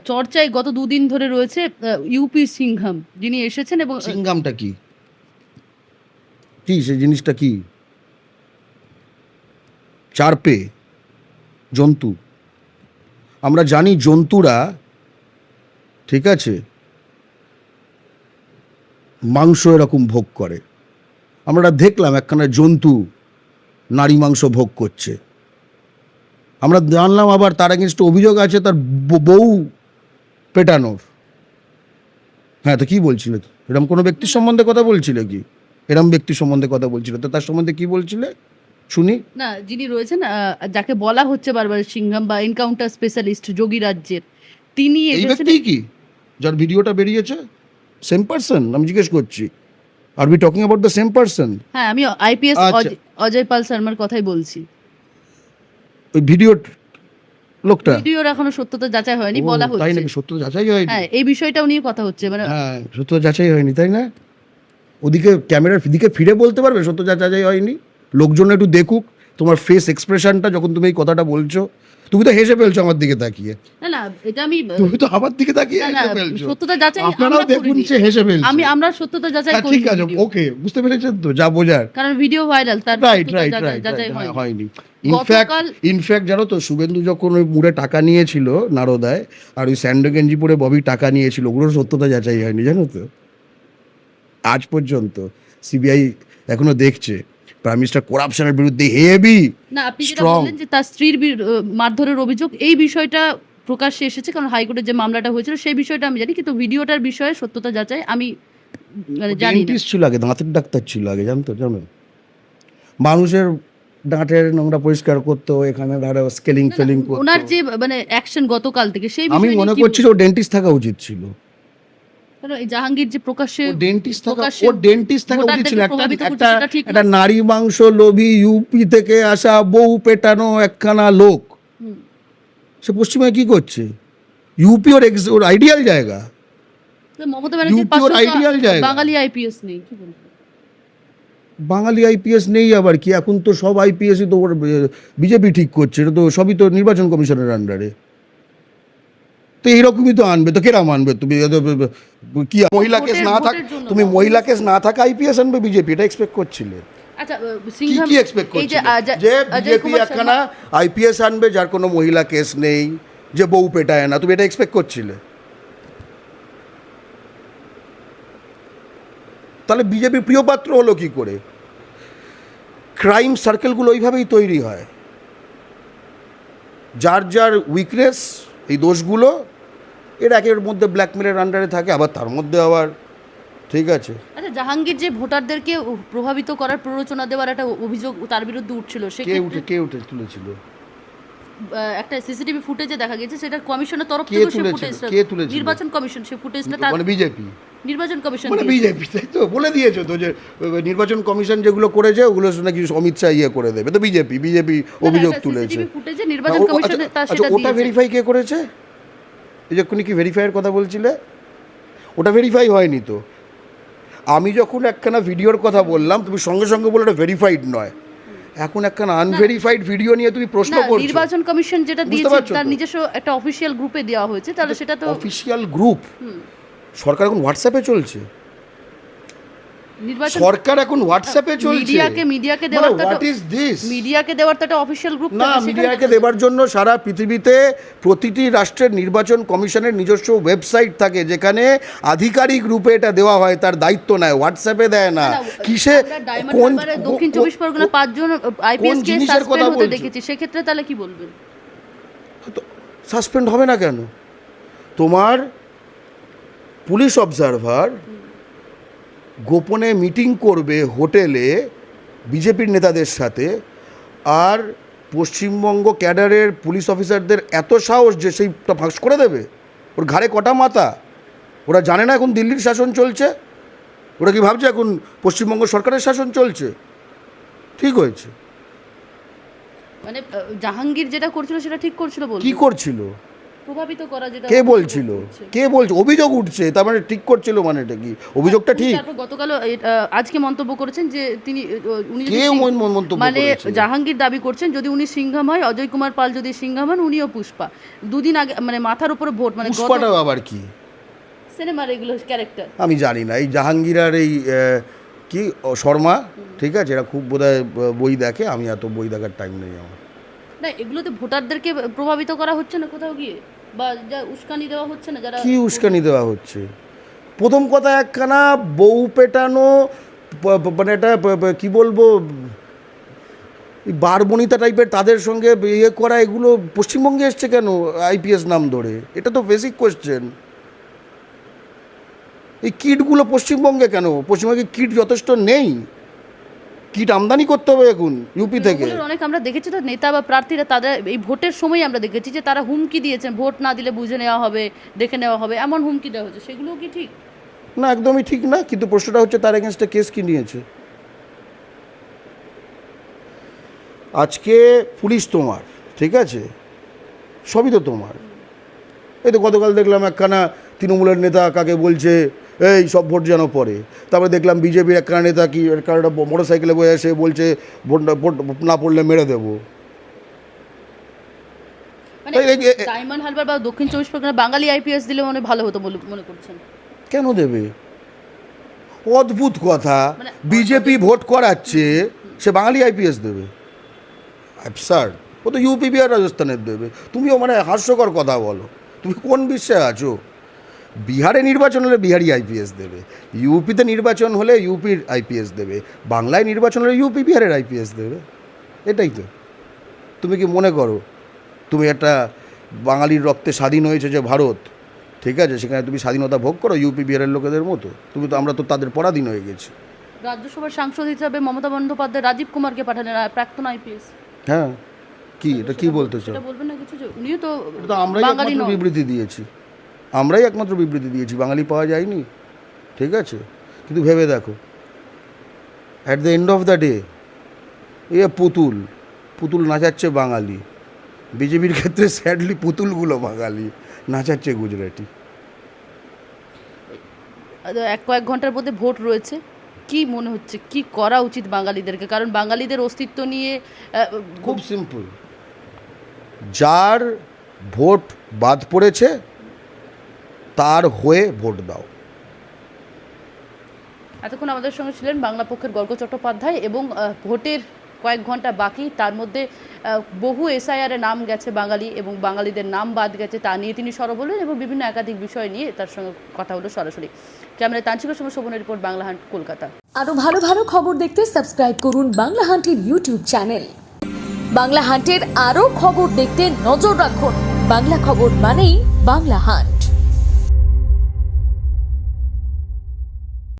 চর্চায় গত দুদিন ধরে রয়েছে ইউপি সিংঘাম, যিনি এসেছেন এবং সিঙ্গামটা কি কি সেই জিনিসটা কি? চারপে জন্তু। আমরা জানি জন্তুরা, ঠিক আছে, মাংস এরকম ভোগ করে। আমরা দেখলাম একখানা জন্তু নারী মাংস ভোগ করছে। আমরা জানলাম আবার তার এগেনস্টে অভিযোগ আছে তার বউ পেটানোর। হ্যাঁ, তো কি বলছিলে? এরকম কোনো ব্যক্তির সম্বন্ধে কথা বলছিলে কি? এরম ব্যক্তির সম্বন্ধে কথা বলছিলে তো তার সম্বন্ধে কি বলছিলে শুনি? না, যিনি রয়েছেন যাকে বলা হচ্ছে বারবার সিংঘাম বা এনকাউন্টার স্পেশালিস্ট যোগী রাজ্যের, তিনি এই এসেছেন। ব্যক্তি কি যার ভিডিওটা বেরিয়েছে সেম পারসন? আমি জিজ্ঞেস করছি, are we talking about the same person? হ্যাঁ, আমি আইপিএস আচ্ছা। অজয় পাল শর্মার কথাই বলছি। ওই ভিডিও লোকটা? ভিডিওর এখনো সত্যতা যাচাই হয়নি, ও, বলা তাই হচ্ছে। নাকি? সত্য যাচাই হয়নি? হ্যাঁ, এই বিষয়টাও নিয়ে কথা হচ্ছে, মানে হ্যাঁ, সত্য যাচাই হয়নি, তাই না? ওদিকে ক্যামেরার দিকে ফিরে বলতে পারবে সত্য যাচাই হয়নি? লোকজন একটু দেখুক তোমার ফেস এক্সপ্রেশনটা যখন তুমি এই কথাটা বলছো। তুমি তো হেসে ফেলছো আমার দিকে তাকিয়ে। না না, এটা আমি তুমি তো আমার দিকে তাকিয়ে না, হেসে ফেলছো। সত্যতা যাচাই আপনারাও আমরা দেখুন করিনি। সে হেসে ফেলছে। আমরা সত্যতা যাচাই হ্যাঁ, করি। ঠিক আছে, ওকে, বুঝতে পেরেছেন তো যা বোঝার। কারণ ভিডিও ভাইরাল, তার রাইট সত্যতা রাইট রাইট যাচাই রাইট, হয়নি। হয়নি। ইনফ্যাক্ট জানো তো, শুভেন্দু যখন ওই মুড়ে টাকা নিয়েছিল নারদায়, আর ওই স্যান্ডো গেঞ্জি পরে ববি টাকা নিয়েছিল, ওগুলোর সত্যতা যাচাই হয়নি, জানো তো। আজ পর্যন্ত সিবিআই এখনো দেখছে। প্রাইম মিনিস্টার করাপশনের বিরুদ্ধে হেভি না, আপনি যেটা স্ট্রং। বললেন যে তার স্ত্রীর মারধরের অভিযোগ, এই বিষয়টা প্রকাশ্যে এসেছে কারণ হাইকোর্টের যে মামলাটা হয়েছিল সেই বিষয়টা আমি জানি, কিন্তু ভিডিওটার বিষয়ে সত্যতা যাচাই আমি মানে জানি না। ডেন্টিস্ট ছিল আগে, দাঁতের ডাক্তার ছিল আগে, জানো। মানুষের দাঁতের নোংরা পরিষ্কার করতো, এখানে ধরো স্কেলিং ফেলিং করতো। ওনার যে মানে অ্যাকশন গতকাল থেকে সেই আমি বিষয়ে মনে নিয়ে কি করছি ও ডেন্টিস্ট থাকা উচিত ছিল। কারণ এই জাহাঙ্গীর যে প্রকাশ্যে ও ডেন্টিস্ট থাকা উচিত ছিল। প্রভাবিত করছে সেটা ঠিক একটা না। নারী মাংস লোভী ইউপি থেকে আসা বউ পেটানো একখানা লোক, হুম। সে পশ্চিমবঙ্গে কি করছে? ইউপি ওর আইডিয়াল জায়গা। তো মমতা ব্যানার্জির ইউপি ওর আইডিয়াল জায়গা। বাঙালি আইপিএস নেই, কি বলবো? বাঙালি আইপিএস নেই আবার কি? এখন তো সব আইপিএসই তো ওর বিজেপি ঠিক করছে। এটা তো সবই তো নির্বাচন কমিশনের আন্ডারে। তো এইরকমই তো আনবে, তো কেরাম আনবে? তুমি কি মহিলা কেস না থাক, তুমি মহিলা কেস না থাকা আইপিএস আনবে বিজেপি? এটা এক্সপেক্ট করছিলে? আচ্ছা, কি সিংঘাম কি এক্সপেক্ট এই যে করছিলে? যে বিজেপি একখানা আইপিএস আনবে যার কোনো মহিলা কেস নেই, যে বউ পেটায় না, তুমি এটা এক্সপেক্ট করছিলে? তাহলে বিজেপি প্রিয়পাত্র হলো কি করে? ক্রাইম সার্কেলগুলো ওইভাবেই তৈরি হয়। যার যার উইকনেস, এই দোষগুলো এর একের মধ্যে ব্ল্যাকমেলের আন্ডারে থাকে, আবার তার মধ্যে আবার, ঠিক আছে। আচ্ছা, জাহাঙ্গীর যে ভোটারদেরকে প্রভাবিত করার প্ররোচনা দেওয়ার একটা অভিযোগ তার বিরুদ্ধে উঠছিল, কে উঠে তুলেছিল? একটা সিসিটিভি ফুটেজে দেখা গেছে, সেটা কমিশনের তরফ কে থেকে সেই তুলেছিল? ফুটেজটা, কে তুলেছিল? নির্বাচন কমিশন সেই ফুটেজটা তার মানে বিজেপি? নির্বাচন কমিশন মানে দিয়েছে। বিজেপি, তাই তো বলে দিয়েছো তো যে নির্বাচন কমিশন যেগুলো করেছে ওগুলো নাকি অমিত শাহ ইয়ে করে দেবে। তো বিজেপি অভিযোগ তুলেছে। সিসিটিভি ফুটেজে নির্বাচন কমিশনে তার আচ্ছা, সেটা ওটা দিয়েছে। ভেরিফাই কে করেছে? এই যখন কি ভেরিফাইয়ের কথা বলছিলে, ওটা ভেরিফাই হয়নি তো। আমি যখন একখানা ভিডিওর কথা বললাম, তুমি সঙ্গে সঙ্গে বলে ওটা ভেরিফাইড নয়। এখন একখানা আনভেরিফাইড ভিডিও নিয়ে তুমি প্রশ্ন না, করছো। নির্বাচন কমিশন যেটা বুঝতে দিয়েছে পারছো তার তো? নিজস্ব একটা অফিসিয়াল গ্রুপে দেওয়া হয়েছে, তাহলে সেটা তো অফিসিয়াল গ্রুপ। সরকার এখন হোয়াটসঅ্যাপে চলছে। নির্বাচন সরকার এখন হোয়াটসঅ্যাপে চলছে। মিডিয়াকে দেওয়ার তো হোয়াট ইজ দিস? মিডিয়াকে দেওয়ার তো একটা অফিসিয়াল গ্রুপ না, মিডিয়াকে দেবার জন্য সারা পৃথিবীতে প্রতিটি রাষ্ট্রের নির্বাচন কমিশনের নিজস্ব ওয়েবসাইট থাকে, যেখানে আধিকারিক রূপে এটা দেওয়া হয়, তার দায়িত্ব নেয়, হোয়াটসঅ্যাপে দেয় না। কিসে কোন দক্ষিণ 24 পরগনা 5 জন আইপিএস কে জিনিসের কথা সাসপেন্ড হতে বলছো? দেখেছি, সেক্ষেত্রে তাহলে কি বলবেন? সাসপেন্ড হবে না কেন? তোমার পুলিশ অবজারভার গোপনে মিটিং করবে হোটেলে বিজেপির নেতাদের সাথে, আর পশ্চিমবঙ্গ ক্যাডারের পুলিশ অফিসারদের এত সাহস যে সেইটা ফাঁস করে দেবে? ওর ঘাড়ে কটা মাথা? ওরা জানে না এখন দিল্লির শাসন চলছে? ওরা কি ভাবছে এখন পশ্চিমবঙ্গ সরকারের শাসন চলছে? ঠিক হয়েছে। মানে জাহাঙ্গীর যেটা করছিল সেটা ঠিক করছিল বলবো? কি করছিল? প্রভাবিত করা যেটা কে বলছিল? কে বলছে? অভিযোগ উঠছে, তার মানে ঠিক করছিল, মানে এটা কি অভিযোগটা ঠিক? তারপর গতকাল আজকে মন্তব্য করেছেন যে তিনি উনি যদি কে মন্তব্য মানে করেছে? জাহাঙ্গীর দাবি করছেন যদি উনি সিংহাম হয়, অজয় কুমার পাল যদি সিংহাম হন, উনিও পুষ্পা। দুদিন আগে মানে মাথার উপরে ভোট, মানে পুষ্পাটাও আবার কি সিনেমার এগুলো ক্যারেক্টার আমি জানি না। এই জাহাঙ্গীর আর এই কি শর্মা, ঠিক আছে, এরা খুব বোধহয় বই দেখে, আমি এত বই দেখার টাইম নেই আমার। না, এগুলোতে ভোটারদেরকে প্রভাবিত করা হচ্ছে না কোথাও গিয়ে, বা যা উস্কানি দেওয়া হচ্ছে না যারা কি উস্কানি দেওয়া হচ্ছে? প্রথম কথা একখানা বউ পেটানো, মানে এটা কি বলবো, বারবনিতা টাইপের তাদের সঙ্গে ইয়ে করা, এগুলো পশ্চিমবঙ্গে এসছে কেন আইপিএস নাম ধরে? এটা তো বেসিক কোয়েশ্চেন। এই কিটগুলো পশ্চিমবঙ্গে কেন? পশ্চিমবঙ্গে কিট যথেষ্ট নেই? কিট আমদানি করতে হবে এখন ইউপি থেকে। অনেক আমরা দেখেছি তো নেতা বা প্রার্থীরা তাদের এই ভোটের সময় আমরা দেখেছি যে তারা হুমকি দিয়েছেন, ভোট না দিলে বুঝে নেওয়া হবে, দেখে নেওয়া হবে, এমন হুমকি দেওয়া হচ্ছে। সেগুলো কি ঠিক? না, একদমই ঠিক না। কিন্তু প্রশ্নটা হচ্ছে তার এগেনস্টে কেস কি নিয়েছে? আজকে পুলিশ তোমার, ঠিক আছে, সবই তো তোমার। এই তো গতকাল দেখলাম একখানা তৃণমূলের নেতা কাকে বলছে এই সব ভোট যেন পড়ে। তারপরে দেখলাম বিজেপির একখানা নেতা কি একটা মোটর সাইকেলে বয়ে এসে বলছে ভোট না পড়লে মেরে দেবো। মানে ডায়মন্ড হারবার বা দক্ষিণ চব্বিশ পরগনা বাঙালি আইপিএস দিলে মনে ভালো হতো বলে মনে করছেন? কেন দেবে? অদ্ভুত কথা। বিজেপি ভোট করাচ্ছে, সে বাঙালি আইপিএস দেবে? অ্যাবসার্ড। ও তো ইউপি বিহার রাজস্থানের দেবে। তুমিও মানে হাস্যকর কথা বলো। তুমি কোন বিশ্বাসে আছো? বিহারে নির্বাচন হলে বিহারি আইপিএস দেবে, ইউপিতে নির্বাচন হলে ইউপির আইপিএস দেবে, বাংলায় নির্বাচন হলে ইউপি বিহারের আইপিএস দেবে। এটাই তো। তুমি কি মনে করো তুমি একটা বাঙালির রক্তে স্বাধীন হয়েছে যে ভারত, ঠিক আছে, সেখানে তুমি স্বাধীনতা ভোগ করো ইউপি বিহারের লোকেদের মতো? তুমি তো, আমরা তো তাদের পরাধীন হয়ে গেছি। রাজ্যসভার সাংসদ হিসাবে মমতা বন্দ্যোপাধ্যায় রাজীব কুমারকে পাঠালেন, প্রাক্তন আইপিএস। হ্যাঁ, কি এটা কি বলতে চাও? এটা বলবেন না কিছু? উনিও তো আমরাই একমাত্র বিবৃতি দিয়েছি, আমরাই একমাত্র বিবৃতি দিয়েছি, বাঙালি পাওয়া যায়নি, ঠিক আছে। কিন্তু ভেবে দেখো, at the end of the day এ পুতুল নাচাচ্ছে বাঙালি। বিজেপির ক্ষেত্রে স্যাডলি পুতুলগুলো বাঙালি, নাচাচ্ছে গুজরাটি। কয়েক ঘন্টার মধ্যে ভোট রয়েছে, কি মনে হচ্ছে কি করা উচিত বাঙালিদেরকে? কারণ বাঙালিদের অস্তিত্ব নিয়ে খুব সিম্পল, যার ভোট বাদ পড়েছে তার হয়ে ভোট দাও। এতক্ষণ আমাদের সঙ্গে ছিলেন বাংলা পক্ষের গর্গ চট্টোপাধ্যায়। এবং ভোটের কয়েক ঘন্টা বাকি, তার মধ্যে বহু এসআইআর নাম গেছে বাঙালি, এবং বাঙালিদের নাম বাদ গেছে, তা নিয়ে তিনি সরব হলেন এবং বিভিন্ন একাধিক বিষয় নিয়ে তার সঙ্গে কথা হলো সরাসরি। ক্যামেরায় তান্ত্রিকের সঙ্গে শোভনের রিপোর্ট, বাংলা হান্ট, কলকাতা। আরো ভালো ভালো খবর দেখতে সাবস্ক্রাইব করুন বাংলা হান্টের ইউটিউব চ্যানেল। বাংলা হান্টের আরো খবর দেখতে নজর রাখুন। বাংলা খবর মানেই বাংলা হান্ট।